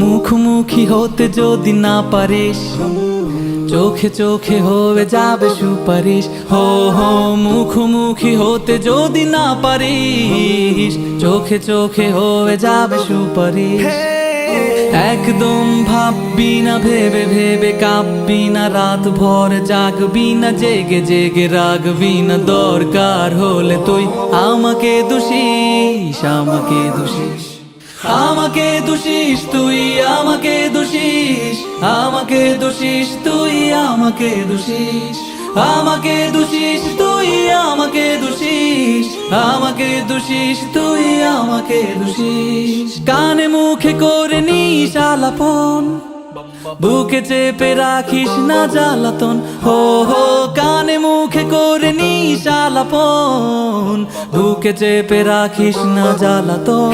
মুখোমুখি হতে যদি না পারিস, চোখে চোখে হয়ে যাবে সুপারিশ। হো হো মুখোমুখি হতে যদি না পারিস, চোখে চোখে হয়ে যাবে সুপারিশ। একদম ভাববি না, ভেবে ভেবে কাঁপবি না, রাত ভর জাগবি না, জেগে জেগে রাখবি না। দরকার হলে তুই আমাকে দোষিস, আমাকে দোষিস, আমাকে দোষিস, তুই আমাকে দোষিস, আমাকে দোষিস, তুই আমাকে দোষিস, আমাকে দোষিস, তুই আমাকে দোষিস, আমাকে দোষিস, তুই আমাকে দোষিস। কানে মুখে করে নিস আলাপন, বুকে চেপে রাখিস না জ্বালাতন। হো হো কানে মুখে করে নিস আলাপন, বুকে চেপে রাখিস না জ্বালাতন।